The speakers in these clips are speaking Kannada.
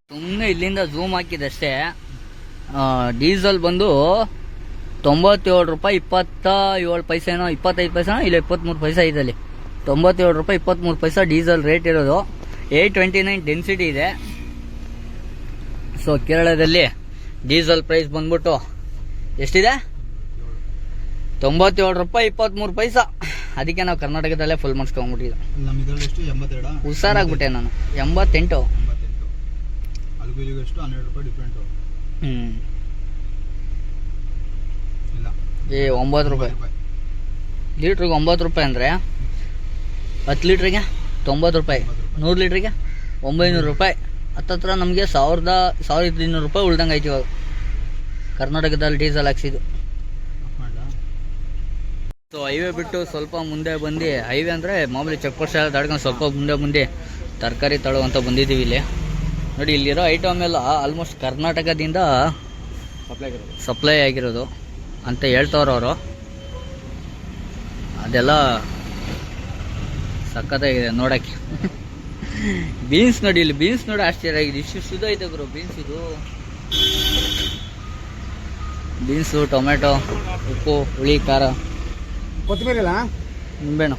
ಸುಮ್ಮನೆ ಇಲ್ಲಿಂದ ಝೂಮ್ ಹಾಕಿದಷ್ಟೇ. ಡೀಸೆಲ್ ಬಂದು 97 ರೂಪಾಯಿ 27 ಪೈಸೆನೋ 25 ಪೈಸೆನೋ ಇಲ್ಲ 23 ಪೈಸೆ ಇದೆ ಅಲ್ಲಿ. 97 ರೂಪಾಯಿ 23 ಪೈಸೆ ಡೀಸೆಲ್ ರೇಟ್ ಇರೋದು. 829 ಡೆನ್ಸಿಟಿ ಇದೆ. ಸೊ ಕೇರಳದಲ್ಲಿ ಡೀಸೆಲ್ ಪ್ರೈಸ್ ಬಂದ್ಬಿಟ್ಟು ಎಷ್ಟಿದೆ? 97 ರೂಪಾಯಿ 23 ಪೈಸೆ. ಅದಕ್ಕೆ ನಾವು ಕರ್ನಾಟಕದಲ್ಲೇ ಫುಲ್ ಮಾಡಿಸ್ಕೊಂಡ್ಬಿಟ್ಟಿದ್ದೆ. ಹುಷಾರಾಗ್ಬಿಟ್ಟೆ ನಾನು. 88 9 ರೂಪಾಯಿ ಲೀಟ್ರಿಗೆ. 9 ರೂಪಾಯಿ ಅಂದರೆ 10 ಲೀಟ್ರಿಗೆ 90 ರೂಪಾಯಿ, 100 ಲೀಟ್ರಿಗೆ 900 ರೂಪಾಯಿ. ಹತ್ತತ್ರ ನಮಗೆ 1200 ರೂಪಾಯಿ ಉಳ್ದಂಗೆ ಆಯ್ತು ಇವಾಗ ಕರ್ನಾಟಕದಲ್ಲಿ ಡೀಸೆಲ್ ಹಾಕ್ಸಿದ್ದು. ಸೊ ಹೈವೇ ಬಿಟ್ಟು ಸ್ವಲ್ಪ ಮುಂದೆ ಬಂದು, ಹೈವೇ ಅಂದರೆ ಮಾಮೂಲಿ ಚೆಕ್ ಪೋಸ್ಟ್ ಎಲ್ಲ ದಾಡ್ಕೊಂಡು ಸ್ವಲ್ಪ ಮುಂದೆ ತರಕಾರಿ ತಳೋ ಅಂತ ಬಂದಿದ್ದೀವಿ ಇಲ್ಲಿ. ನೋಡಿ, ಇಲ್ಲಿರೋ ಐಟಮ್ ಎಲ್ಲ ಆಲ್ಮೋಸ್ಟ್ ಕರ್ನಾಟಕದಿಂದ ಸಪ್ಲೈ ಆಗಿರೋದು ಅಂತ ಹೇಳ್ತವ್ರು ಅವರು. ಅದೆಲ್ಲ ಸಖತ್ತಾಗಿದೆ ನೋಡೋಕ್ಕೆ. ಬೀನ್ಸ್ ನೋಡಿ, ಇಲ್ಲಿ ಬೀನ್ಸ್ ನೋಡಿ ಆಶ್ಚರ್ಯ ಆಗಿದೆ. ಇಷ್ಟು ಶುದ್ಧ ಐತೆ ಗುರು ಬೀನ್ಸ್. ಇದು ಬೀನ್ಸು, ಟೊಮೆಟೊ, ಉಪ್ಪು, ಹುಳಿ, ಖಾರ, ಕೊತ್ತಂಬರಿ ಅಲ್ಲ, ನಿಂಬೆಣ್ಣು,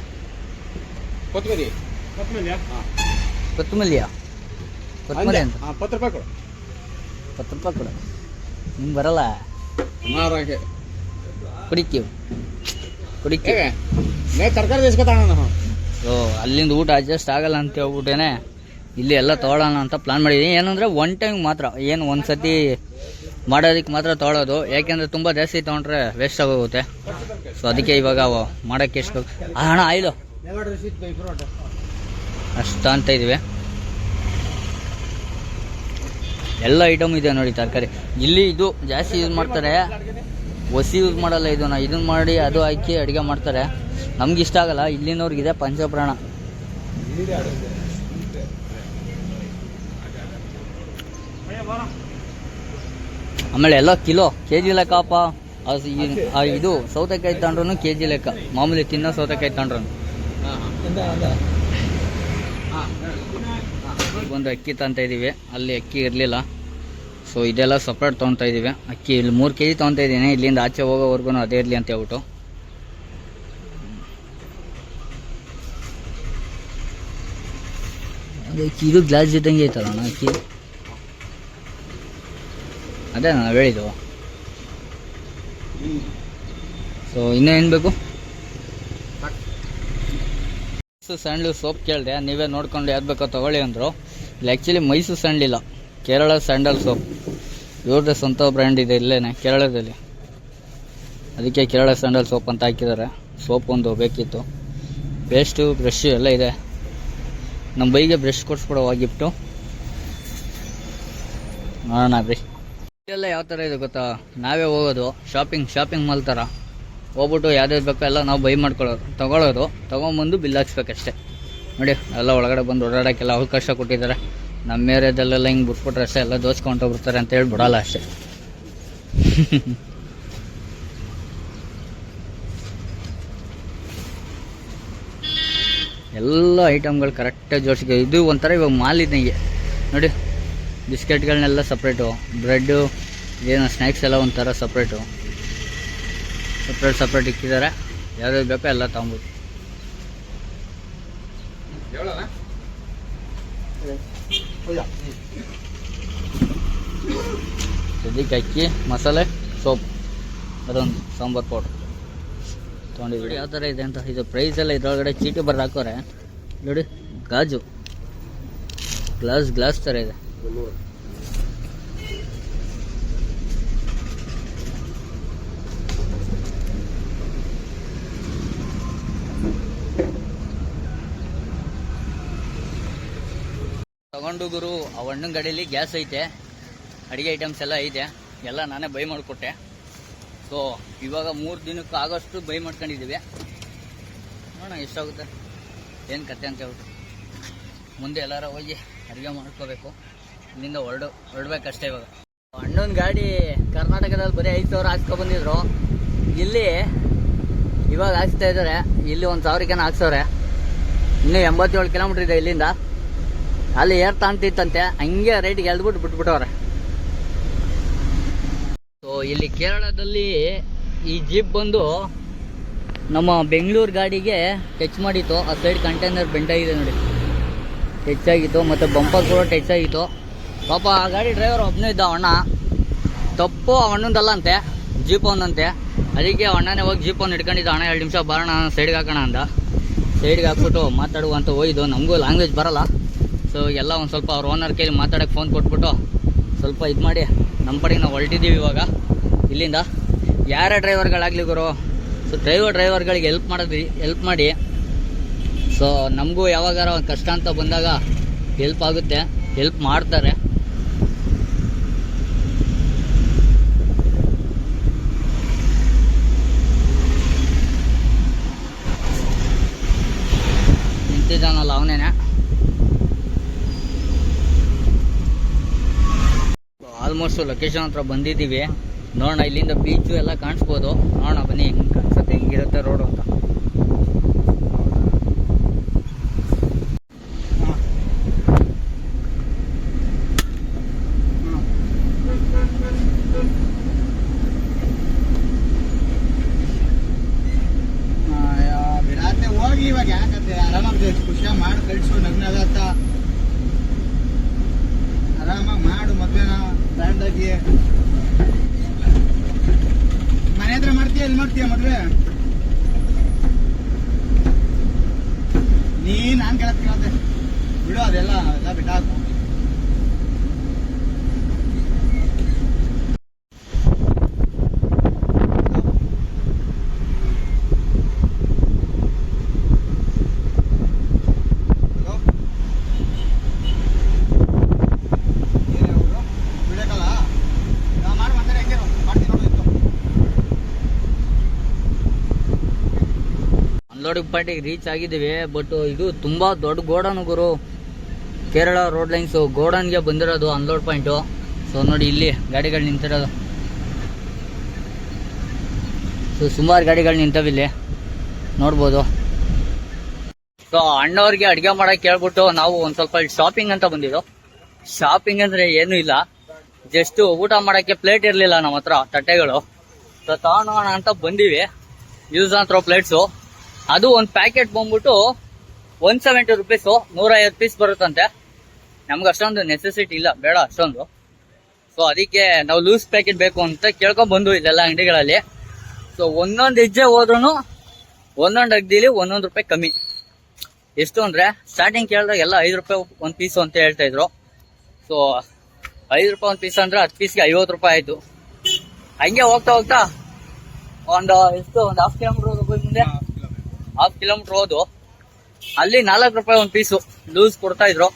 ಕೊತ್ತಂಬರಿ ಕೊತ್ತಂಬರಿಯಾ ಕೊತ್ತಂಬರಿ ಅಂತ 10 ರೂಪಾಯಿ ಕೊಡು. 10 ರೂಪಾಯಿ ಕೊಡು. ನಿಮ್ಗೆ ಬರಲ್ಲ ಕುಡಿಕ್ಕೆ ತರಕಾರಿ ಇಸ್ಕೊತಾಣ. ಸೊ ಅಲ್ಲಿಂದ ಊಟ ಅಡ್ಜಸ್ಟ್ ಆಗಲ್ಲ ಅಂತ ಹೇಳ್ಬಿಟ್ಟೇನೆ ಇಲ್ಲಿ ಎಲ್ಲ ತೊಗೊಳ್ಳೋಣ ಅಂತ ಪ್ಲಾನ್ ಮಾಡಿದ್ದೀನಿ. ಏನಂದರೆ ಒನ್ ಟೈಮ್ ಮಾತ್ರ, ಏನು ಒಂದು ಸತಿ ಮಾಡೋದಕ್ಕೆ ಮಾತ್ರ ತೊಗೊಳ್ಳೋದು. ಯಾಕೆಂದರೆ ತುಂಬ ಜಾಸ್ತಿ ತೊಗೊಂಡ್ರೆ ವೇಸ್ಟ್ ಆಗೋಗುತ್ತೆ. ಸೊ ಅದಕ್ಕೆ ಇವಾಗ ಮಾಡೋಕ್ಕೆ ಎಷ್ಟು ಹಣ ಆಯಿಲು ಅಷ್ಟು ಅಂತ ಇದ್ದೀವಿ. ಎಲ್ಲ ಐಟಮ್ ಇದೆ ನೋಡಿ ತರಕಾರಿ. ಇಲ್ಲಿ ಇದು ಜಾಸ್ತಿ ಯೂಸ್ ಮಾಡ್ತಾರೆ, ಒಸಿ ಯೂಸ್ ಮಾಡಲ್ಲ. ಇದನ್ನು ಮಾಡಿ ಅದು ಹಾಕಿ ಅಡುಗೆ ಮಾಡ್ತಾರೆ. ನಮ್ಗೆ ಇಷ್ಟ ಆಗಲ್ಲ. ಇಲ್ಲಿನವ್ರಿಗಿದೆ ಪಂಚಪ್ರಾಣ. ಆಮೇಲೆ ಎಲ್ಲ ಕಿಲೋ KG ಲೆಕ್ಕಪ್ಪ. ಇದು ಸೌತೆಕಾಯಿ ತಗೊಂಡ್ರು KG ಲೆಕ್ಕ. ಮಾಮೂಲಿ ತಿನ್ನೋ ಸೌತೆಕಾಯಿ ತಗೊಂಡ್ರು. ಒಂದು ಅಕ್ಕಿ ತಗೊಂತ ಇದ್ದೀವಿ, ಅಲ್ಲಿ ಅಕ್ಕಿ ಇರಲಿಲ್ಲ. ಸೊ ಇದೆಲ್ಲ ಸಪ್ರೇಟ್ ತೊಗೊತಾ ಇದ್ದೀವಿ. ಅಕ್ಕಿ ಇಲ್ಲಿ 3 kg ತೊಗೊತಾ ಇದ್ದೀನಿ. ಇಲ್ಲಿಂದ ಆಚೆ ಹೋಗೋವರೆಗೂ ಅದೇ ಇರಲಿ ಅಂತ ಹೇಳ್ಬಿಟ್ಟು. ಅದಕ್ಕೆ ಇದು ಗ್ಲಾಸ್ ಇದ್ದಂಗೆ ಐತಲ್ಲ ಅಕ್ಕಿ. ಅದೇ ನಾನು ಹೇಳಿದ್ದು. ಸೊ ಇನ್ನೂ ಏನು ಬೇಕು? ಸ್ಯಾಂಡ್ಲು ಸೋಪ್ ಕೇಳಿದೆ, ನೀವೇ ನೋಡ್ಕೊಂಡು ಯಾವ್ದು ಬೇಕೋ ತೊಗೊಳ್ಳಿ ಅಂದರು. ಇಲ್ಲಿ ಆ್ಯಕ್ಚುಲಿ ಮೈಸೂರು ಸ್ಯಾಂಡಲ್ ಇಲ್ಲ, ಕೇರಳ ಸ್ಯಾಂಡಲ್ ಸೋಪ್. ಇವ್ರದ್ದೇ ಸ್ವಂತ ಬ್ರ್ಯಾಂಡ್ ಇದೆ ಇಲ್ಲೇ ಕೇರಳದಲ್ಲಿ. ಅದಕ್ಕೆ ಕೇರಳ ಸ್ಯಾಂಡಲ್ ಸೋಪ್ ಅಂತ ಹಾಕಿದ್ದಾರೆ. ಸೋಪ್ ಒಂದು ಬೇಕಿತ್ತು. ಪೇಸ್ಟು, ಬ್ರಷ್ ಎಲ್ಲ ಇದೆ. ನಮ್ಮ ಬೈಗೆ ಬ್ರಷ್ ಕೊಡಿಸ್ಬಿಡೋ ಗಿಫ್ಟು. ನೋಡೋಣ ಬ್ರಿ. ಇದೆಲ್ಲ ಯಾವ ಥರ ಇದೆ ಗೊತ್ತಾ? ನಾವೇ ಹೋಗೋದು ಶಾಪಿಂಗ್ ಮಾಲ್ ಥರ ಹೋಗ್ಬಿಟ್ಟು ಯಾವ್ದು ಬೇಕೋ ಎಲ್ಲ ನಾವು ಬೈ ಮಾಡ್ಕೊಳ್ಳೋದು, ತೊಗೊಂಬಂದು ಬಿಲ್ ಹಾಕ್ಸ್ಬೇಕಷ್ಟೆ. ನೋಡಿ ಎಲ್ಲ ಒಳಗಡೆ ಬಂದು ಓಡಾಡೋಕ್ಕೆಲ್ಲ ಅವಕಾಶ ಕೊಟ್ಟಿದ್ದಾರೆ. ನಮ್ಮ ಏರಿಯಾದಲ್ಲೆಲ್ಲ ಹಿಂಗೆ ಬಿಟ್ಬಿಟ್ರೆ ಅಷ್ಟೇ, ಎಲ್ಲ ದೋಚ್ಕೊಂಡೋಗ್ಬಿಡ್ತಾರೆ ಅಂತ ಹೇಳಿ ಬಿಡೋಲ್ಲ ಅಷ್ಟೇ. ಎಲ್ಲ ಐಟಮ್ಗಳು ಕರೆಕ್ಟಾಗಿ ಜೋಡಿಸಿದೆ. ಇದು ಒಂಥರ ಇವಾಗ ಮಾಲ್ ಇದ್ದಂಗೆ ನೋಡಿ. ಬಿಸ್ಕೆಟ್ಗಳನ್ನೆಲ್ಲ ಸಪ್ರೇಟು, ಬ್ರೆಡ್ಡು, ಏನು ಸ್ನ್ಯಾಕ್ಸ್ ಎಲ್ಲ ಒಂಥರ ಸಪ್ರೇಟ್ ಇಕ್ಕಿದ್ದಾರೆ. ಯಾವ್ದು ಬೇಕೋ ಎಲ್ಲ ತೊಗೊಂಬೋದು. ಸದ್ಯಕ್ಕೆ ಅಕ್ಕಿ, ಮಸಾಲೆ, ಸೋಪ್, ಅದೊಂದು ಸಾಂಬಾರು ಪೌಡ್ರ್ ತೊಗೊಂಡಿದ್ದೀವಿ. ಯಾವ ಥರ ಇದೆ ಅಂತ. ಇದು ಪ್ರೈಸ್ ಎಲ್ಲ ಇದರೊಳಗಡೆ ಚೀಟಿ ಬರ್ದು ಹಾಕೋರೆ ನೋಡಿ. ಗಾಜು ಗ್ಲಾಸ್ ಥರ ಇದೆ. ತಗೊಂಡು ಗುರು, ಆ ಅಣ್ಣನ ಗಾಡೀಲಿ ಗ್ಯಾಸ್ ಐತೆ, ಅಡುಗೆ ಐಟಮ್ಸ್ ಎಲ್ಲ ಐತೆ, ಎಲ್ಲ ನಾನೇ ಬೈ ಮಾಡಿಕೊಟ್ಟೆ. ಸೊ ಇವಾಗ 3 ದಿನಕ್ಕೆ ಆಗೋಷ್ಟು ಬೈ ಮಾಡ್ಕೊಂಡಿದ್ದೀವಿ. ನೋಡೋಣ ಎಷ್ಟಾಗುತ್ತೆ, ಏನು ಕತೆ ಅಂತ ಹೇಳ್ಬಿಟ್ಟು. ಮುಂದೆ ಎಲ್ಲಾರ ಹೋಗಿ ಅಡುಗೆ ಮಾಡ್ಕೋಬೇಕು. ಇಲ್ಲಿಂದ ಹೊರಡ್ಬೇಕಷ್ಟೇ. ಇವಾಗ ಅಣ್ಣನ ಗಾಡಿ ಕರ್ನಾಟಕದಲ್ಲಿ ಬರೀ 5,000 ಹಾಕ್ಸ್ಕೊಬಂದಿದ್ರು. ಇಲ್ಲಿ ಇವಾಗ ಹಾಕ್ಸ್ತಾ ಇದ್ದಾರೆ. ಇಲ್ಲಿ 1,000 ಹಾಕ್ಸವ್ರೆ. ಇನ್ನೂ 87 ಕಿಲೋಮೀಟರ್ ಇದೆ ಇಲ್ಲಿಂದ. ಅಲ್ಲಿ ಏರ್ತಾ ಅಂತಿತ್ತಂತೆ, ಹಂಗೆ ರೈಟ್ಗೆ ಎಳ್ದ್ಬಿಟ್ಟು ಬಿಟ್ಬಿಟ್ಟವ್ರೆ. ಸೊ ಇಲ್ಲಿ ಕೇರಳದಲ್ಲಿ ಈ ಜೀಪ್ ಬಂದು ನಮ್ಮ ಬೆಂಗಳೂರು ಗಾಡಿಗೆ ಟಚ್ ಮಾಡಿತ್ತು. ಆ ಸೈಡ್ ಕಂಟೈನರ್ ಬೆಂಡ್ ಆಗಿದೆ ನೋಡಿ, ಟಚ್ ಆಗಿತ್ತು. ಮತ್ತು ಬಂಪರ್ ಕೂಡ ಟಚ್ ಆಗಿತ್ತು. ಪಾಪ ಆ ಗಾಡಿ ಡ್ರೈವರ್ ಒಬ್ಬನೇ ಇದ್ದ, ಅಣ್ಣ. ತಪ್ಪು ಅಣ್ಣಂದಲ್ಲ ಅಂತೆ, ಜೀಪ್ ಅವನಂತೆ. ಅದಕ್ಕೆ ಅಣ್ಣನೇ ಹೋಗಿ ಜೀಪ್ ಅವ್ನು ಹಿಡ್ಕೊಂಡಿದ್ದ. ಅಣ್ಣ 2 ನಿಮಿಷ ಬರೋಣ, ಸೈಡ್ಗೆ ಹಾಕೋಣ ಅಂದ. ಸೈಡ್ಗೆ ಹಾಕ್ಬಿಟ್ಟು ಮಾತಾಡುವ ಅಂತ ಹೋಯ್ದು. ನಮಗೂ ಲ್ಯಾಂಗ್ವೇಜ್ ಬರಲ್ಲ. ಸೊ ಎಲ್ಲ ಒಂದು ಸ್ವಲ್ಪ ಅವ್ರ ಓನರ್ ಕೈಲಿ ಮಾತಾಡೋಕ್ಕೆ ಫೋನ್ ಕೊಟ್ಬಿಟ್ಟು ಸ್ವಲ್ಪ ಇದು ಮಾಡಿ ನಮ್ಮ ಪಡೆಗೆ ನಾವು ಹೊರಟಿದ್ದೀವಿ ಇವಾಗ ಇಲ್ಲಿಂದ. ಯಾರೇ ಡ್ರೈವರ್ಗಳಾಗಲಿ ಗುರು, ಸೊ ಡ್ರೈವರ್ಗಳಿಗೆ ಹೆಲ್ಪ್ ಮಾಡಿ. ಸೊ ನಮಗೂ ಯಾವಾಗಾರ ಒಂದು ಕಷ್ಟ ಅಂತ ಬಂದಾಗ ಹೆಲ್ಪ್ ಆಗುತ್ತೆ, ಹೆಲ್ಪ್ ಮಾಡ್ತಾರೆ. ನಿಂತಿದ್ದಾನಲ್ಲ ಅವನೇನೆ. ಆಲ್ಮೋಸ್ಟ್ ಲೊಕೇಶನ್ ಹತ್ರ ಬಂದಿದ್ದೀವಿ. ನೋಡೋಣ, ಇಲ್ಲಿಂದ ಬೀಚು ಎಲ್ಲ ಕಾಣಿಸ್ಬೋದು. ನೋಡೋಣ ಬನ್ನಿ ಹೆಂಗೆ ಕಾಣಿಸುತ್ತೆ, ಹೆಂಗಿರುತ್ತೆ ರೋಡು ಅಂತ. ಹೋಗಿ ಇವಾಗ ಯಾಕಂತೆ ಆರಾಮಾಗಿ ಖುಷಿಯಾಗಿ ಮಾಡಿ ಕಳಿಸು. ನಗ್ನಗತ್ತ ಆರಾಮಾಗಿ ಮಾಡು. ಮದ್ವೆನ ಬ್ರ್ಯಾಂಡಾಗಿ ಮನೆ ಹತ್ರ ಮಾಡ್ತೀಯ, ಎಲ್ಲಿ ಮಾಡ್ತೀಯ ಮದ್ವೆ? ನಾನು ಕೇಳತ್ತೆ ಬಿಡು, ಅದೆಲ್ಲ ಬಿಟ್ಟಾಕು. ಅನ್ಲೋಡಿಂಗ್ ಪಾಯಿಂಟಿಗೆ ರೀಚ್ ಆಗಿದ್ದೀವಿ. ಬಟ್ ಇದು ತುಂಬ ದೊಡ್ಡ ಗೋಡನ್ ಗುರು. ಕೇರಳ ರೋಡ್ ಲೈನ್ಸು ಗೋಡನ್ಗೆ ಬಂದಿರೋದು ಅನ್ಲೋಡ್ ಪಾಯಿಂಟು. ಸೊ ನೋಡಿ ಇಲ್ಲಿ ಗಾಡಿಗಳು ನಿಂತಿರೋದು. ಸೊ ಸುಮಾರು ಗಾಡಿಗಳು ನಿಂತವಿಲ್ಲಿ ನೋಡ್ಬೋದು. ಸೊ ಅಣ್ಣವ್ರಿಗೆ ಅಡುಗೆ ಮಾಡೋಕೆ ಕೇಳ್ಬಿಟ್ಟು ನಾವು ಒಂದು ಸ್ವಲ್ಪ ಶಾಪಿಂಗ್ ಅಂತ ಬಂದಿದ್ದು. ಶಾಪಿಂಗ್ ಅಂದರೆ ಏನೂ ಇಲ್ಲ, ಜಸ್ಟ್ ಊಟ ಮಾಡೋಕ್ಕೆ ಪ್ಲೇಟ್ ಇರಲಿಲ್ಲ ನಮ್ಮ ಹತ್ರ, ತಟ್ಟೆಗಳು. ಸೊ ತಗೊಳೋಣ ಅಂತ ಬಂದೀವಿ. Use and throw plates. ಅದು ಒಂದು ಪ್ಯಾಕೆಟ್ ಬಂದ್ಬಿಟ್ಟು 170 ರುಪೀಸು, 150 ಪೀಸ್ ಬರುತ್ತಂತೆ. ನಮ್ಗೆ ಅಷ್ಟೊಂದು ನೆಸೆಸಿಟಿ ಇಲ್ಲ, ಬೇಡ ಅಷ್ಟೊಂದು. ಸೊ ಅದಕ್ಕೆ ನಾವು ಲೂಸ್ ಪ್ಯಾಕೆಟ್ ಬೇಕು ಅಂತ ಕೇಳ್ಕೊಂಡ್ ಬಂದು ಇದೆಲ್ಲ ಅಂಗಡಿಗಳಲ್ಲಿ. ಸೊ ಒಂದೊಂದು ಹೆಜ್ಜೆ ಹೋದ್ರೂ ಒಂದೊಂದು ಅಗ್ದಿಲಿ 1 ರೂಪಾಯಿ ಕಮ್ಮಿ. ಎಷ್ಟು ಅಂದ್ರೆ ಸ್ಟಾರ್ಟಿಂಗ್ ಕೇಳಿದಾಗ ಎಲ್ಲ 5 ರೂಪಾಯಿ ಒಂದು ಪೀಸು ಅಂತ ಹೇಳ್ತಾ ಇದ್ರು. ಸೊ 5 ರೂಪಾಯಿ ಒಂದು ಪೀಸ್ ಅಂದ್ರೆ 10 ಪೀಸ್ಗೆ 50 ರೂಪಾಯಿ ಆಯ್ತು. ಹಂಗೆ ಹೋಗ್ತಾ ಹೋಗ್ತಾ ಒಂದು ಹಾಫ್ ಕಿಲೋಮೀಟರ್ ಮುಂದೆ, ಹಾಫ್ ಕಿಲೋಮೀಟರ್ ಹೋದು ಅಲ್ಲಿ 4 ರೂಪಾಯಿ ಒಂದು ಪೀಸು ಲೂಸ್ ಕೊಡ್ತಾ ಇದ್ರು.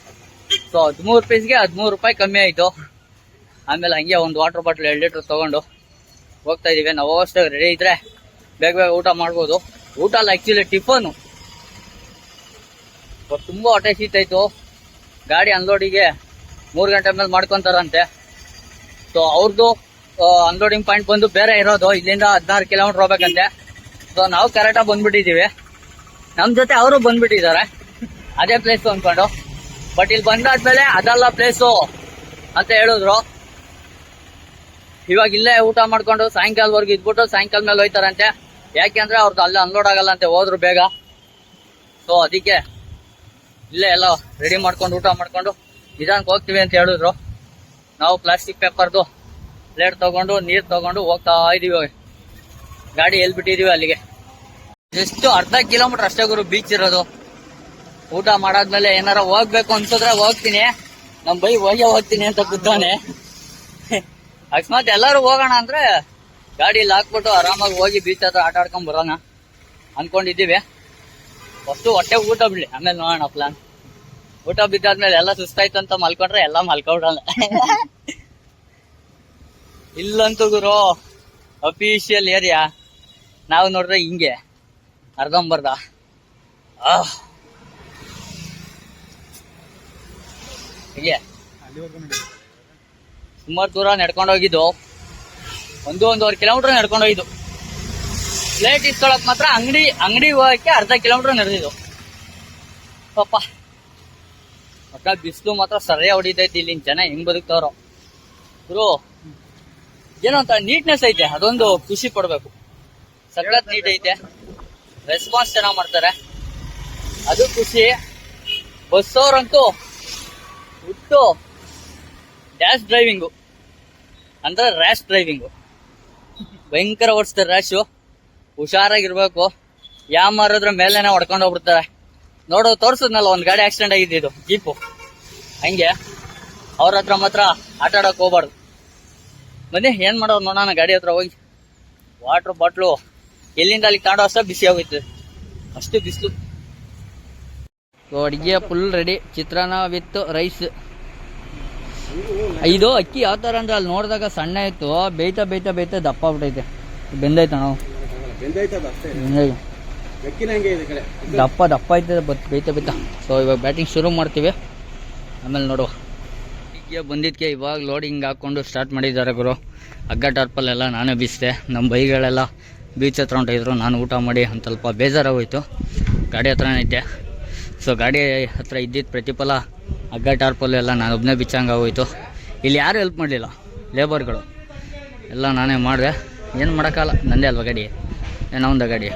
ಸೊ 13 ಪೀಸ್ಗೆ 13 ರೂಪಾಯಿ ಕಮ್ಮಿ ಆಯ್ತು. ಆಮೇಲೆ ಹಂಗೆ ಒಂದು ವಾಟರ್ ಬಾಟಲ್ 2 ಲೀಟರ್ ತಗೊಂಡು ಹೋಗ್ತಾ ಇದೀವಿ. ನಾವು ಹೋಗೋಷ್ಟಾಗ ರೆಡಿ ಇದ್ರೆ ಬೇಗ ಬೇಗ ಊಟ ಮಾಡ್ಬೋದು. ಊಟ ಅಲ್ಲ, ಆಕ್ಚುಲಿ ಟಿಫನು. ತುಂಬಾ ಹೊಟ್ಟೆ ಶೀತಾಯ್ತು. ಗಾಡಿ ಅನ್ಲೋಡಿಗೆ 3 ಗಂಟೆ ಮೇಲೆ ಮಾಡ್ಕೊಂತಾರಂತೆ. ಸೊ ಅವ್ರದ್ದು ಅನ್ಲೋಡಿಂಗ್ ಪಾಯಿಂಟ್ ಬಂದು ಬೇರೆ ಇರೋದು, ಇಲ್ಲಿಂದ 16 ಕಿಲೋಮೀಟರ್ ಹೋಗ್ಬೇಕಂತೆ. ಸೊ ನಾವು ಕರೆಕ್ಟಾಗಿ ಬಂದ್ಬಿಟ್ಟಿದ್ದೀವಿ. ನಮ್ಮ ಜೊತೆ ಅವರು ಬಂದ್ಬಿಟ್ಟಿದ್ದಾರೆ ಅದೇ ಪ್ಲೇಸು ಅಂದ್ಕೊಂಡು. ಬಟ್ ಇಲ್ಲಿ ಬಂದಾದ್ಮೇಲೆ ಅದಲ್ಲ ಪ್ಲೇಸು ಅಂತ ಹೇಳಿದ್ರು. ಇವಾಗ ಇಲ್ಲೇ ಊಟ ಮಾಡ್ಕೊಂಡು ಸಾಯಂಕಾಲವರೆಗೂ ಇದ್ಬಿಟ್ಟು ಸಾಯಂಕಾಲ ಮೇಲೆ ಹೋಯ್ತಾರಂತೆ. ಯಾಕೆಂದ್ರೆ ಅವ್ರದ್ದು ಅಲ್ಲೇ ಅನ್ಲೋಡ್ ಆಗಲ್ಲ ಅಂತೆ, ಹೋದ್ರು ಬೇಗ. ಸೊ ಅದಕ್ಕೆ ಇಲ್ಲೇ ಎಲ್ಲ ರೆಡಿ ಮಾಡ್ಕೊಂಡು ಊಟ ಮಾಡ್ಕೊಂಡು ನಿಧಾನಕ್ಕೆ ಹೋಗ್ತೀವಿ ಅಂತ ಹೇಳಿದ್ರು. ನಾವು ಪ್ಲಾಸ್ಟಿಕ್ ಪೇಪರ್ದು ಪ್ಲೇಟ್ ತಗೊಂಡು ನೀರು ತಗೊಂಡು ಹೋಗ್ತಾ ಇದೀವಿ. ಗಾಡಿ ಎಲ್ಲಿ ಬಿಟ್ಟಿದೀವಿ ಅಲ್ಲಿಗೆ. ಎಷ್ಟು ಅರ್ಧ ಕಿಲೋಮೀಟರ್ ಅಷ್ಟೇ ಗುರು ಬೀಚ್ ಇರೋದು. ಊಟ ಮಾಡಾದ್ಮೇಲೆ ಏನಾರ ಹೋಗ್ಬೇಕು ಅನ್ಸಿದ್ರೆ ಹೋಗ್ತೀನಿ. ನಮ್ ಬೈ ಹೋಗ್ತೀನಿ ಅಂತ ಕೂತಾನೆ. ಅಕಸ್ಮಾತ್ ಎಲ್ಲರೂ ಹೋಗೋಣ ಅಂದ್ರೆ ಗಾಡಿಯಲ್ಲಿ ಹಾಕ್ಬಿಟ್ಟು ಆರಾಮಾಗಿ ಹೋಗಿ ಬೀಚ್ ಹತ್ರ ಆಟ ಆಡ್ಕೊಂಡ್ ಬರೋಣ ಅನ್ಕೊಂಡಿದ್ದೀವಿ. ಫಸ್ಟು ಹೊಟ್ಟೆ ಊಟ ಬಿಡ್ಲಿ, ಆಮೇಲೆ ನೋಡೋಣ ಪ್ಲಾನ್. ಊಟ ಬಿದ್ದಾದ್ಮೇಲೆ ಎಲ್ಲ ಸುಸ್ತಾಯ್ತು ಅಂತ ಮಲ್ಕೊಂಡ್ರೆ ಎಲ್ಲ ಮಲ್ಕೊಬಿಡಲ್ಲ. ಇಲ್ಲಂತೂ ಗುರು ಅಫಿಷಿಯಲ್ ಏರಿಯಾ. ನಾವು ನೋಡ್ರೆ ಹಿಂಗೆ ಅರ್ಧಂಬರ್ಧ. ಹೀಗೆ ಸುಮಾರು ದೂರ ನಡ್ಕೊಂಡೋಗಿದ್ದು, 1-1.5 ಕಿಲೋಮೀಟರ್ ನಡ್ಕೊಂಡೋಗಿದ್ದು. ಪ್ಲೇಟ್ ಇಸ್ಕೊಳಕ್ ಮಾತ್ರ ಅಂಗಡಿ ಹೋಗಕ್ಕೆ ಅರ್ಧ ಕಿಲೋಮೀಟರ್ ನಡೆದಿದ್ದು ಪಾಪ. ಅಕ್ಕ ಬಿಸಿಲು ಮಾತ್ರ ಸರಿಯಾಗಿ ಹೊಡಿತೈತಿ. ಇಲ್ಲಿನ ಜನ ಹೆಂಗ್ ಬದುಕ್ತಾವ್ರೋ ಗುರು. ಏನೋ ಅಂತ ನೀಟ್ನೆಸ್ ಐತೆ, ಅದೊಂದು ಖುಷಿ ಪಡ್ಬೇಕು. ಸಖತ್ ನೀಟ್ ಐತೆ, ರೆಸ್ಪಾನ್ಸ್ ಚೆನ್ನಾಗ್ ಮಾಡ್ತಾರೆ, ಅದು ಖುಷಿ. ಬಸ್ ಅವ್ರಂತೂ ಹುಟ್ಟು ಡ್ಯಾಶ್ ಡ್ರೈವಿಂಗು ಅಂದ್ರೆ ರ್ಯಾಶ್ ಡ್ರೈವಿಂಗು ಭಯಂಕರ ಓಡಿಸ್ತಾರೆ. ರ್ಯಾಶು ಹುಷಾರಾಗಿರ್ಬೇಕು. ಯಾವ ಮಾರಿದ್ರ ಮೇಲೆನೆ ಹೊಡ್ಕೊಂಡು ಹೋಗ್ಬಿಡ್ತಾರೆ. ನೋಡು, ತೋರ್ಸದ್ನಲ್ಲ ಒಂದ್ ಗಾಡಿ ಆಕ್ಸಿಡೆಂಟ್ ಆಗಿದ್ದು ಜೀಪು, ಹಂಗೆ ಅವ್ರ ಹತ್ರ ಮಾತ್ರ ಆಟ ಆಡಕ್ ಹೋಗ್ಬಾರ್ದು. ಬನ್ನಿ ಏನ್ ಮಾಡೋರು ನೋಡೋಣ. ಗಾಡಿ ಹತ್ರ ಹೋಗಿ ವಾಟರ್ ಬಾಟ್ಲು ಎಲ್ಲಿಂದ ಅಲ್ಲಿ ಕಾಣೋ ಅಷ್ಟ ಬಿಸಿ ಆಗೋಯ್ತದೆ, ಅಷ್ಟು ಬಿಸಿಲು. ಅಡಿಗೆ full ready. Chitranna with rice. ಇದು ಅಕ್ಕಿ ಯಾವ ತರ ಅಂದ್ರೆ ಅಲ್ಲಿ ನೋಡಿದಾಗ ಸಣ್ಣ ಇತ್ತು, ಬೇಯ್ತಾ ಬೇಯ್ತಾ ಬೇಯ್ತಾ ದಪ್ಪ ಆಗ್ಬಿಟ್ಟೈತೆ. ಬೆಂದೈತ ನಾವು ದಪ್ಪ ದಪ್ಪ ಐತೆ ಬೇಯ್ತಾ ಬೇಯ್ತಾ. ಸೊ ಇವಾಗ ಬ್ಯಾಟಿಂಗ್ ಶುರು ಮಾಡ್ತೀವಿ, ಆಮೇಲೆ ನೋಡುವ. ಈಗ ಬಂದಿದ್ದಕ್ಕೆ ಇವಾಗ ಲೋಡಿಂಗ್ ಹಾಕ್ಕೊಂಡು ಸ್ಟಾರ್ಟ್ ಮಾಡಿದ್ದಾರೆ ಗುರು. ಹಗ್ಗ ಟಾರ್ಪಲ್ ಎಲ್ಲ ನಾನೇ ಬೀಸಿದೆ. ನಮ್ಮ ಬೈಗಳೆಲ್ಲ ಬೀಚ್ ಹತ್ರ ಹೊಂಟಿದ್ರು. ನಾನು ಊಟ ಮಾಡಿ ಒಂದು ಸ್ವಲ್ಪ ಬೇಜಾರಾಗೋಯ್ತು. ಗಾಡಿ ಹತ್ರನೇ ಇದ್ದೆ. ಸೊ ಗಾಡಿ ಹತ್ರ ಇದ್ದಿದ್ದು ಪ್ರತಿಫಲ ಹಗ್ಗ ಟಾರ್ಪಲ್ ಎಲ್ಲ ನಾನು ಒಬ್ಬನೇ ಬಿಚ್ಚಂಗಾಗೋಯ್ತು. ಇಲ್ಲಿ ಯಾರೂ ಹೆಲ್ಪ್ ಮಾಡಲಿಲ್ಲ, ಲೇಬರ್ಗಳು ಎಲ್ಲ ನಾನೇ ಮಾಡಿದೆ. ಏನು ಮಾಡೋಕ್ಕಲ್ಲ, ನಂದೇ ಅಲ್ವಾ ಗಾಡಿ, ಏನೋ ಒಂದು ಗಾಡಿ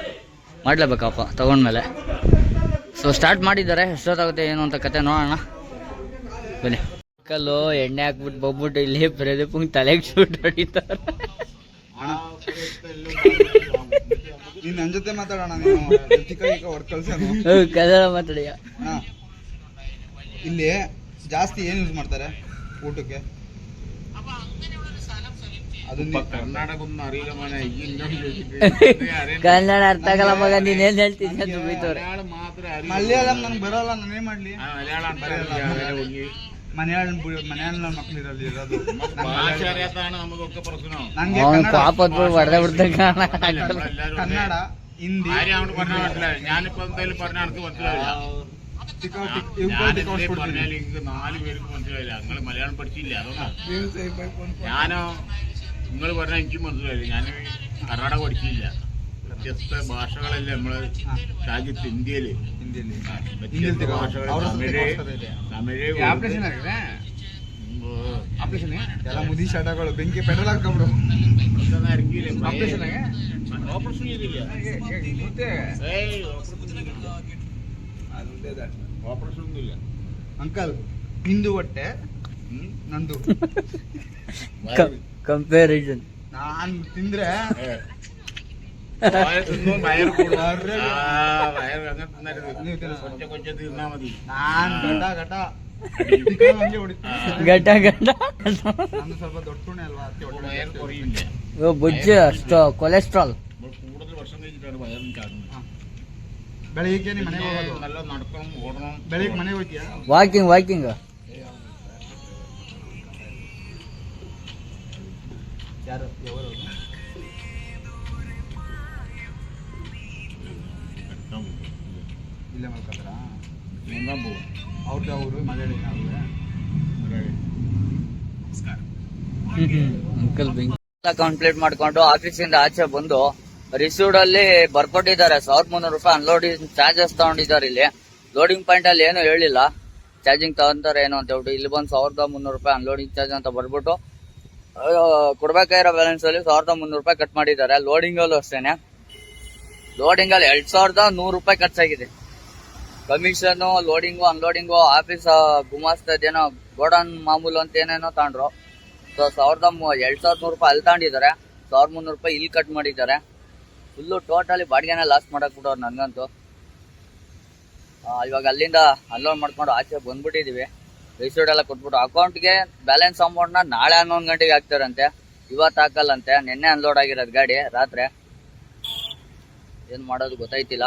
ಮಾಡಲೇಬೇಕಪ್ಪ ತೊಗೊಂಡ್ಮೇಲೆ. ಸೊ ಸ್ಟಾರ್ಟ್ ಮಾಡಿದ್ದಾರೆ. ಎಷ್ಟೊತ್ತಾಗುತ್ತೆ ಏನು ಅಂತ ಕತೆ ನೋಡೋಣ ಬನ್ನಿ. ಕಲ್ಲು ಎಣ್ಣೆ ಹಾಕ್ಬಿಟ್ಟು ಬಂದ್ಬಿಟ್ಟು ಇಲ್ಲಿ ಪ್ರದೀಪಂಗೆ ತಲೆಗೆ ಶೂಟ್ ಹೊಡಿತಾರೆ. ನನ್ನ ಜೊತೆ ಮಾತಾಡೋಣ, ಕನ್ನಡ ಮಾತಾಡಿಯ. ಇಲ್ಲಿ ಜಾಸ್ತಿ ಏನ್ ಯೂಸ್ ಮಾಡ್ತಾರೆ ಊಟಕ್ಕೆ? ಕನ್ನಡ ಅರ್ಥ ಆಗಲ್ಲ ಮಗ, ನೀನೇನ್ ಹೇಳ್ತೀನಿ ಅಂತ ಬೈತವ್ರೆ. ಮಲಯಾಳಂ ನನ್ಗೆ ಬರಲ್ಲ, ನಾನೇ ಮಾಡ್ಲಿ? ಮನೆಯಾಳ ಮಕ್ಳು ಇರೋದು ಹೊಡೆದ ಬಿಡ್ತಾರೆ. കന്നഡ, ഹിന്ദി, മലയാളം പഠിച്ചില്ല. ഞാനോ നിങ്ങൾ പറഞ്ഞ എനിക്ക് മനസ്സിലായില്ല. ഞാൻ കർണാടക പഠിച്ചില്ല. വ്യത്യസ്ത ഭാഷകളല്ലേ നമ്മള് രാജ്യത്ത് ഇന്ത്യയില്. വ്യത്യസ്ത ഭാഷകൾ തമിഴ് ಎಲ್ಲ ಮುದಿ ಶಾಟಗಳು ಬೆಂಕಿ ಪೆಟ್ರೋಲ್ ಹಾಕ್ಬಿಡು. ಆಪರೇಷನ್ ಇದಿಲ್ಲ, ಆಪರೇಷನ್ ಇಲ್ಲ ಅಂಕಲ್. ನಿಂದು ಹೊಟ್ಟೆ, ನಂದು ಕಂಪ್ಯಾರಿಸನ್. ನಾನ್ ತಿಂದ್ರೆ ಕೊಂಚ ತಿನ್ನಾ ಮതി. ನಾನ್ ಗಟ ಗಡ್ಡ ಗಡ್ಡ ಸ್ವಲ್ಪ ದೊಡ್ಡ ತುಣೆ ಅಲ್ವಾ, ಬುಜ್ಜು ಅಷ್ಟು ಕೊಲೆಸ್ಟ್ರಾಲ್. കൂടുതൽ വർഷം കഴിഞ്ഞിട്ടാണ് വയറിന് കാണുന്നത്. ಬೆಳಿಗ್ಗೆ ನೀ ಮನೆಗೆ ಹೋಗೋದು? നല്ല നടക്കണം, ഓടണം. ಬೆಳಿಗ್ಗೆ ಮನೆಗೆ ಹೋಗ್ತೀಯಾ? ವಾಕಿಂಗ್ ಯಾರು ಇಲ್ಲೇ ಮಾಡ್ಕೊತಾರ? ಅವ್ರದ್ದು ಅವರು ಮಲಯಾಳಿ ಅಂಕಲ್ ಕಂಪ್ಲೀಟ್ ಮಾಡ್ಕೊಂಡು ಆಫೀಸಿಂದ ಆಚೆ ಬಂದು ರಿಸೀವ್ಡ್ ಅಲ್ಲಿ ಬರ್ಕೊಟ್ಟಿದ್ದಾರೆ 1300 ರೂಪಾಯಿ ಅನ್ಲೋಡಿಂಗ್ ಚಾರ್ಜಸ್ ತಗೊಂಡಿದ್ದಾರೆ. ಇಲ್ಲಿ ಲೋಡಿಂಗ್ ಪಾಯಿಂಟ್ ಅಲ್ಲಿ ಏನು ಹೇಳಿಲ್ಲ, ಚಾರ್ಜಿಂಗ್ ತಗೊಂತಾರೆ ಏನು ಅಂತ ಹೇಳ್ಬಿಟ್ಟು. ಇಲ್ಲಿ ಬಂದು 1300 ರೂಪಾಯಿ ಅನ್ಲೋಡಿಂಗ್ ಚಾರ್ಜ್ ಅಂತ ಬರ್ಬಿಟ್ಟು ಕೊಡ್ಬೇಕಾಗಿರೋ ಬ್ಯಾಲೆನ್ಸ್ ಅಲ್ಲಿ 1300 ರೂಪಾಯಿ ಕಟ್ ಮಾಡಿದ್ದಾರೆ. ಲೋಡಿಂಗ್ ಅಲ್ಲೂ ಅಷ್ಟೇನೆ, ಲೋಡಿಂಗ್ ಅಲ್ಲಿ 2100 ರೂಪಾಯಿ ಖರ್ಚಾಗಿದೆ. ಕಮಿಷನ್, ಲೋಡಿಂಗು, ಅನ್ಲೋಡಿಂಗು, ಆಫೀಸ್ ಗುಮಾಸ್ತದೇನೋ ಗೋಡನ್ ಮಾಮೂಲು ಅಂತ ಏನೇನೋ ತಗೊಂಡ್ರು. ಸೊ 2100 ರೂಪಾಯಿ ಅಲ್ಲಿ ತಗೊಂಡಿದ್ದಾರೆ, 1300 ರೂಪಾಯಿ ಇಲ್ಲಿ ಕಟ್ ಮಾಡಿದ್ದಾರೆ. ಫುಲ್ಲು ಟೋಟಲಿ ಬಾಡಿಗೆನ ಲಾಸ್ ಮಾಡಕ್ ಬಿಡೋರು ನನ್ಗಂತೂ. ಇವಾಗ ಅಲ್ಲಿಂದ ಅನ್ಲೋಡ್ ಮಾಡ್ಕೊಂಡು ಆಚೆ ಬಂದ್ಬಿಟ್ಟಿದೀವಿ. ರಿಸೀವ್ಡ್ ಎಲ್ಲ ಕೊಟ್ಬಿಟ್ಟು ಅಕೌಂಟ್ಗೆ ಬ್ಯಾಲೆನ್ಸ್ ಅಮೌಂಟ್ ನ ನಾಳೆ 11 ಗಂಟೆಗೆ ಹಾಕ್ತಾರಂತೆ, ಇವತ್ತು ಹಾಕಲ್ಲಂತೆ. ನಿನ್ನೆ ಅನ್ಲೋಡ್ ಆಗಿರೋದು ಗಾಡಿ ರಾತ್ರಿ. ಏನ್ ಮಾಡೋದು ಗೊತ್ತಾಯ್ತಿಲ್ಲ.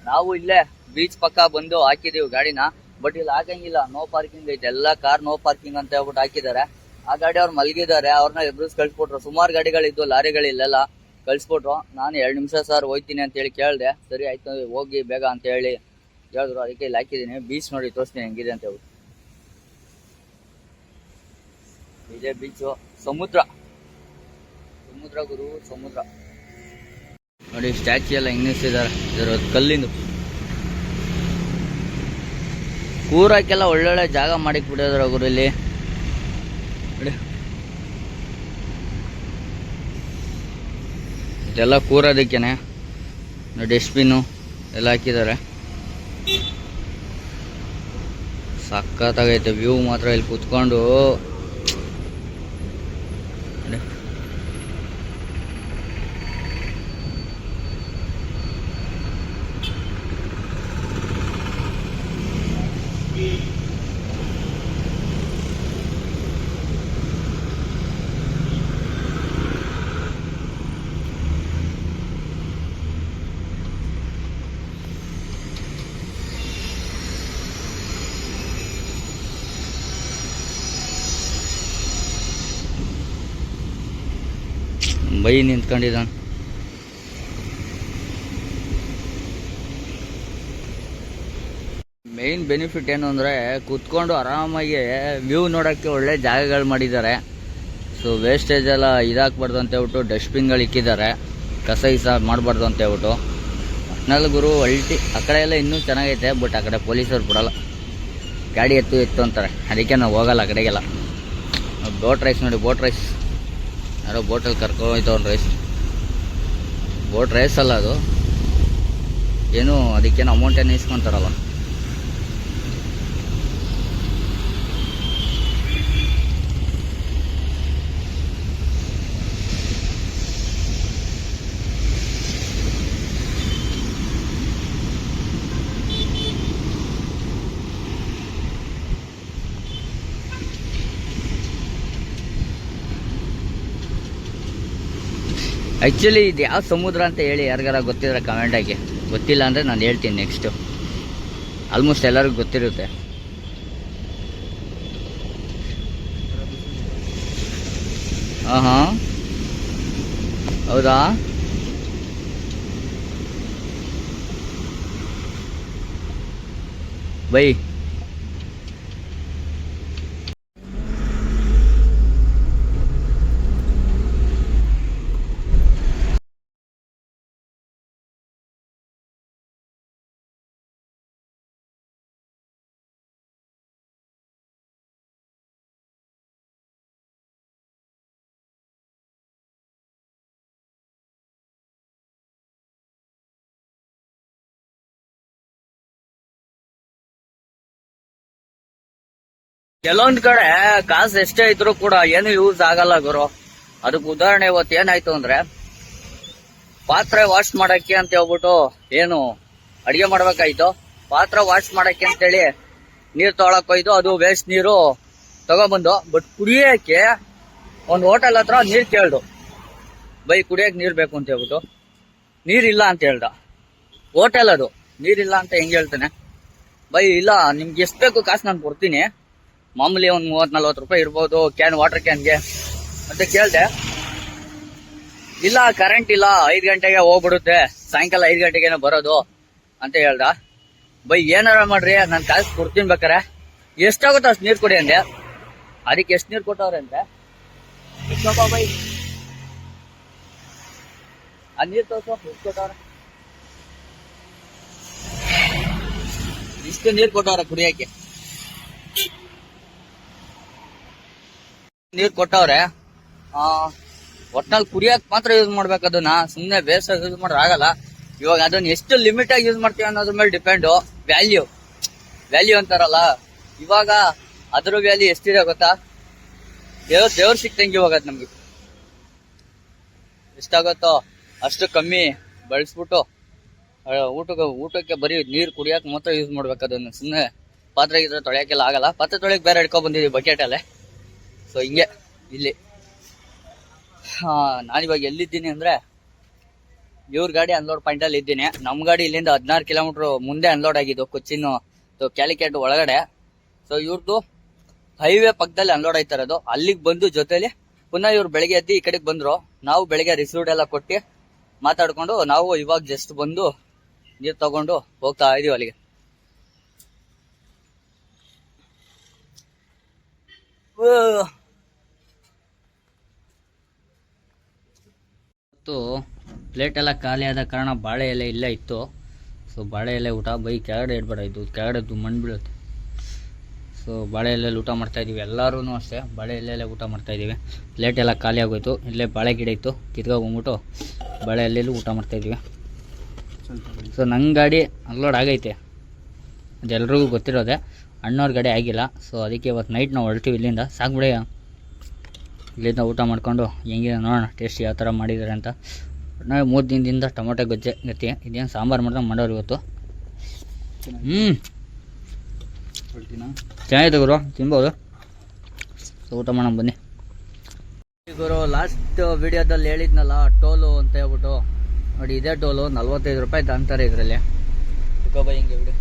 ನಾವು ಇಲ್ಲೇ ಬೀಚ್ ಪಕ್ಕ ಬಂದು ಹಾಕಿದೀವಿ ಗಾಡಿನ. ಬಟ್ ಇಲ್ಲಿ ಹಾಕಂಗಿಲ್ಲ, ನೋ ಪಾರ್ಕಿಂಗ್ ಐತೆ. ಎಲ್ಲ ಕಾರ್ ನೋ ಪಾರ್ಕಿಂಗ್ ಅಂತ ಹೇಳ್ಬಿಟ್ಟು ಹಾಕಿದ್ದಾರೆ. ಆ ಗಾಡಿ ಅವ್ರು ಮಲಗಿದ್ದಾರೆ, ಅವ್ರನ್ನ ಎಬ್ರಿಸ್ ಕಳ್ಸಿಬಿಟ್ರು. ಸುಮಾರು ಗಾಡಿಗಳಿದ್ದು, ಲಾರಿಗಳಿಲ್ಲೆಲ್ಲ ಕಳ್ಸಿಬಿಟ್ರು. ನಾನು 2 ನಿಮಿಷ ಸರ್ ಹೋಯ್ತೀನಿ ಅಂತ ಹೇಳಿ ಕೇಳಿದೆ. ಸರಿ ಆಯ್ತು ಹೋಗಿ ಬೇಗ ಅಂತ ಹೇಳಿ ಹೇಳಿದ್ರು. ಅದಕ್ಕೆ ಇಲ್ಲಿ ಹಾಕಿದ್ದೀನಿ. ಬೀಚ್ ನೋಡಿ ತೋರಿಸ್ತೀನಿ ಹೆಂಗಿದೆ ಅಂತ ಹೇಳ್ಬಿಟ್ಟು. ಇದೇ ಬೀಚು, ಸಮುದ್ರ ಗುರು, ಸಮುದ್ರ. ನೋಡಿ ಸ್ಟ್ಯಾಚ್ಯೂ ಎಲ್ಲ ಹೆಂಗ್ ನಿಲ್ಸಿದ್ದಾರೆ, ಇದರ ಕಲ್ಲಿಂದು. ಕೂರಕ್ಕೆಲ್ಲ ಒಳ್ಳೊಳ್ಳೆ ಜಾಗ ಮಾಡಿಕ್ ಬಿಡೋದ್ರ ಗುರು ಇಲ್ಲಿ ನೋಡಿ. ಇದೆಲ್ಲ ಕೂರೋದಕ್ಕೇನೆ ಡಸ್ಟ್ಬಿನ್ನು ಎಲ್ಲ ಹಾಕಿದ್ದಾರೆ. ಸಖತ್ತಾಗೈತೆ ವ್ಯೂ ಮಾತ್ರ ಇಲ್ಲಿ ಕುತ್ಕೊಂಡು. ಬೈ ನಿಂತ್ಕೊಂಡಿದ್ದಾನೆ. ಮೇನ್ ಬೆನಿಫಿಟ್ ಏನು ಅಂದರೆ ಕುತ್ಕೊಂಡು ಆರಾಮಾಗಿ ವ್ಯೂ ನೋಡೋಕ್ಕೆ ಒಳ್ಳೆ ಜಾಗಗಳು ಮಾಡಿದ್ದಾರೆ. ಸೊ ವೇಸ್ಟೇಜ್ ಎಲ್ಲ ಇದಾಕಬಾರ್ದು ಅಂತ ಹೇಳ್ಬಿಟ್ಟು ಡಸ್ಟ್ಬಿನ್ಗಳು ಇಕ್ಕಿದ್ದಾರೆ, ಕಸ ಗಿಸ ಮಾಡಬಾರ್ದು ಅಂತ ಹೇಳ್ಬಿಟ್ಟು. ಒಟ್ನಲ್ಲಿ ಗುರು ಅಲ್ಟಿ ಆ ಕಡೆ ಎಲ್ಲ ಇನ್ನೂ ಚೆನ್ನಾಗೈತೆ, ಬಟ್ ಆ ಕಡೆ ಪೊಲೀಸರು ಬಿಡಲ್ಲ, ಗಾಡಿ ಎತ್ತು ಅಂತಾರೆ, ಅದಕ್ಕೆ ನಾವು ಹೋಗಲ್ಲ ಆ ಕಡೆಗೆಲ್ಲ. ಬೋಟ್ ರೈಸ್ ನೋಡಿ, ಬೋಟ್ ರೈಸ್ ಯಾರೋ ಬೋಟಲ್ಲಿ ಕರ್ಕೊಂಡೋಯ್ತವ್ನು ರೈಸ್. ಬೋಟ್ ರೈಸ್ ಅಲ್ಲ ಅದು, ಏನು ಅದಕ್ಕೇನು ಅಮೌಂಟ್ ಏನು ಇಸ್ಕೊಂತಾರಲ್ಲ. ಆ್ಯಕ್ಚುಲಿ ಇದು ಯಾವ ಸಮುದ್ರ ಅಂತ ಹೇಳಿ ಯಾರಿಗಾರ ಗೊತ್ತಿದ್ರೆ ಕಮೆಂಟ್ ಹಾಕಿ. ಗೊತ್ತಿಲ್ಲ ಅಂದರೆ ನಾನು ಹೇಳ್ತೀನಿ ನೆಕ್ಸ್ಟು. ಆಲ್ಮೋಸ್ಟ್ ಎಲ್ಲರಿಗೂ ಗೊತ್ತಿರುತ್ತೆ. ಹಾಂ ಹೌದಾ? ಬೈ ಕೆಲವೊಂದ್ ಕಡೆ ಕಾಸು ಎಷ್ಟೇ ಇದ್ರು ಕೂಡ ಏನು ಯೂಸ್ ಆಗಲ್ಲ ಗುರು. ಅದಕ್ಕೆ ಉದಾಹರಣೆ ಇವತ್ತು ಏನಾಯ್ತು ಅಂದ್ರೆ, ಪಾತ್ರೆ ವಾಶ್ ಮಾಡಕ್ಕೆ ಅಂತ ಹೇಳ್ಬಿಟ್ಟು ಏನು ಅಡಿಗೆ ಮಾಡ್ಬೇಕಾಯ್ತು, ಪಾತ್ರ ವಾಶ್ ಮಾಡಕ್ಕೆ ಅಂತೇಳಿ ನೀರ್ ತೊಗೊಳಕ್ ಹೋಯ್ತು. ಅದು ವೇಸ್ಟ್ ನೀರು ತಗೊಂಬಂದು, ಬಟ್ ಕುಡಿಯಕ್ಕೆ ಒಂದು ಹೋಟೆಲ್ ಹತ್ರ ನೀರ್ ಕೇಳ್ದು, ಬೈ ಕುಡಿಯಕ್ ನೀರ್ ಬೇಕು ಅಂತ ಹೇಳ್ಬಿಟ್ಟು. ನೀರಿಲ್ಲ ಅಂತ ಹೇಳ್ದ. ಹೋಟೆಲ್ ಅದು, ನೀರಿಲ್ಲ ಅಂತ ಹೆಂಗ್ ಹೇಳ್ತಾನೆ? ಬೈ ಇಲ್ಲ, ನಿಮ್ಗೆ ಎಷ್ಟು ಬೇಕು ಕಾಸು ನಾನು ಕೊಡ್ತೀನಿ, ಮಾಮೂಲಿ ಒಂದು 30-40 ರೂಪಾಯಿ ಇರ್ಬೋದು ವಾಟರ್ ಕ್ಯಾನ್ಗೆ ಅಂತ ಕೇಳ್ದೆ. ಇಲ್ಲ ಕರೆಂಟ್ ಇಲ್ಲ, 5 ಗಂಟೆಗೆ ಹೋಗ್ಬಿಡುತ್ತೆ, ಸಾಯಂಕಾಲ 5 ಗಂಟೆಗೇನೋ ಬರೋದು ಅಂತ ಹೇಳ್ದ. ಬೈ ಏನಾರ ಮಾಡ್ರಿ, ನಾನು ಕಾಸು ಕೊಡ್ತೀನಿ ಬೇಕಾರೆ, ಎಷ್ಟಾಗುತ್ತೋ ಅಷ್ಟು ನೀರು ಕೊಡಿ ಅಂದೆ. ಅದಕ್ಕೆ ಎಷ್ಟು ನೀರು ಕೊಟ್ಟವ್ರೆ ಅಂತೆ ಬೈ, ಆ ನೀರು ತೋರ್ಸೋ ಎಷ್ಟು ಕೊಟ್ಟವ್ರೆ, ಇಷ್ಟು ನೀರು ಕೊಟ್ಟವ್ರೆ ಕುಡಿಯಕ್ಕೆ. ನೀರ್ ಕೊಟ್ಟವ್ರೆ, ಒಟ್ನಲ್ಲಿ ಕುಡಿಯಕ್ ಮಾತ್ರ ಯೂಸ್ ಮಾಡ್ಬೇಕು ಅದನ್ನ, ಸುಮ್ನೆ ಬೇಸ ಯೂಸ್ ಮಾಡ್ರೆ ಆಗಲ್ಲ. ಇವಾಗ ಅದನ್ನ ಎಷ್ಟು ಲಿಮಿಟ್ ಆಗಿ ಯೂಸ್ ಮಾಡ್ತೀವಿ ಅನ್ನೋದ್ರ ಮೇಲೆ ಡಿಪೆಂಡು. ವ್ಯಾಲ್ಯೂ ಅಂತಾರಲ್ಲ, ಇವಾಗ ಅದ್ರ ವ್ಯಾಲ್ಯೂ ಎಷ್ಟಿದೆ ಗೊತ್ತಾ? ದೇವ್ರ ಸಿಕ್ತಂಗೆ ಇವಾಗ ಅದು ನಮ್ಗೆ ಎಷ್ಟಾಗತ್ತೋ ಅಷ್ಟು ಕಮ್ಮಿ ಬಳಸ್ಬಿಟ್ಟು ಊಟಕ್ಕೆ ಬರೀ ನೀರ್ ಕುಡಿಯಕ್ ಮಾತ್ರ ಯೂಸ್ ಮಾಡ್ಬೇಕು ಅದನ್ನ. ಸುಮ್ನೆ ಪಾತ್ರೆ ಗಿದ್ರೆ ತೊಳೆಯಕ್ಕೆಲ್ಲ ಆಗಲ್ಲ. ಪಾತ್ರೆ ತೊಳೆಯಕ್ ಬೇರೆ ಹಿಡ್ಕೊಂಡ್ ಬಂದಿದ್ದೀವಿ ಬಕೆಟಲ್ಲೇ. ಸೊ ಹಿಂಗೆ ಇಲ್ಲಿ ನಾನಿವಾಗ ಎಲ್ಲಿದ್ದೀನಿ ಅಂದ್ರೆ, ಇವ್ರ ಗಾಡಿ ಅನ್ಲೋಡ್ ಪಾಯಿಂಟ್ ಅಲ್ಲಿ ಇದ್ದೀನಿ. ನಮ್ ಗಾಡಿ ಇಲ್ಲಿಂದ 16 ಕಿಲೋಮೀಟರ್ ಮುಂದೆ ಅನ್ಲೋಡ್ ಆಗಿದ್ದು, ಕೊಚ್ಚಿನ್ ಕ್ಯಾಲಿಕಟ್ ಒಳಗಡೆ. ಸೊ ಇವ್ರದ್ದು ಹೈವೇ ಪಕ್ಕದಲ್ಲಿ ಅನ್ಲೋಡ್ ಆಯ್ತಾ ಇರೋದು. ಅಲ್ಲಿಗೆ ಬಂದು ಜೊತೆಲಿ ಪುನಃ ಇವ್ರು ಬೆಳಗ್ಗೆ ಎದ್ದು ಈ ಕಡೆಗೆ ಬಂದ್ರು. ನಾವು ಬೆಳಗ್ಗೆ ರಿಸೀವ್ಡ್ ಎಲ್ಲ ಕೊಟ್ಟು ಮಾತಾಡ್ಕೊಂಡು ನಾವು ಇವಾಗ ಜಸ್ಟ್ ಬಂದು ನೀರ್ ತಗೊಂಡು ಹೋಗ್ತಾ ಇದೀವಿ ಅಲ್ಲಿಗೆ. ಪ್ಲೇಟ್ ಎಲ್ಲ ಖಾಲಿ ಆದ ಕಾರಣ ಬಾಳೆ ಎಲೆ ಇಲ್ಲೇ ಇತ್ತು. ಸೊ ಬಾಳೆ ಎಲೆ ಊಟ ಬೈ ಕೆಳಗಡೆ ಇಡಬೇಡ, ಇದು ಕೆಳಗಡೆ ಮಣ್ಣು ಬೀಳುತ್ತೆ. ಸೊ ಬಾಳೆ ಎಲೆಯಲ್ಲಿ ಊಟ ಮಾಡ್ತಾಯಿದ್ದೀವಿ, ಎಲ್ಲರೂ ಅಷ್ಟೇ ಬಾಳೆ ಎಲೆಯಲ್ಲೇ ಊಟ ಮಾಡ್ತಾಯಿದ್ದೀವಿ. ಪ್ಲೇಟ್ ಎಲ್ಲ ಖಾಲಿ ಆಗೋಯ್ತು. ಇಲ್ಲೇ ಬಾಳೆ ಗಿಡ ಇತ್ತು, ಕಿತ್ಕೊಂಡ್ಬಿಟ್ಟು ಬಾಳೆ ಎಲೆಯಲ್ಲಿ ಊಟ ಮಾಡ್ತಾಯಿದ್ದೀವಿ. ಸೊ ನನ್ನ ಗಾಡಿ ಅನ್ಲೋಡ್ ಆಗೈತೆ, ಅದೆಲ್ರಿಗೂ ಗೊತ್ತಿರೋದೆ. ಅಣ್ಣವ್ರ ಗಾಡಿ ಆಗಿಲ್ಲ. ಸೊ ಅದಕ್ಕೆ ಇವತ್ತು ನೈಟ್ ನಾವು ಹೊರಡ್ತೀವಿ ಇಲ್ಲಿಂದ. ಸಾಕ್ಬಿಡಿ, ಇಲ್ಲಿಂದ ಊಟ ಮಾಡ್ಕೊಂಡು ಹೆಂಗಿದೆ ನೋಡೋಣ ಟೇಸ್ಟ್ ಯಾವ ಥರ ಮಾಡಿದ್ದಾರೆ ಅಂತ. ನಾವು 3 ದಿನದಿಂದ ಟೊಮೊಟೊ ಗೊಜ್ಜೆ ಗತಿ ಇದೇನು ಸಾಂಬಾರು ಮಾಡ್ದಂಗೆ ಮಾಡೋರು ಇವತ್ತು. ಚೆನ್ನಾಗಿದೆ ಗುರು, ತಿನ್ಬೋದು. ಸೊ ಊಟ ಮಾಡೋಣ ಬನ್ನಿ ಗುರು. ಲಾಸ್ಟ್ ವಿಡಿಯೋದಲ್ಲಿ ಹೇಳಿದ್ನಲ್ಲ ಟೋಲು ಅಂತ ಹೇಳ್ಬಿಟ್ಟು, ನೋಡಿ ಇದೇ ಟೋಲು 45 ರೂಪಾಯಿ ಅಂತಾರೆ ಇದರಲ್ಲಿ. ಬೈ ಹಿಂಗೆ ಬಿಡಿ.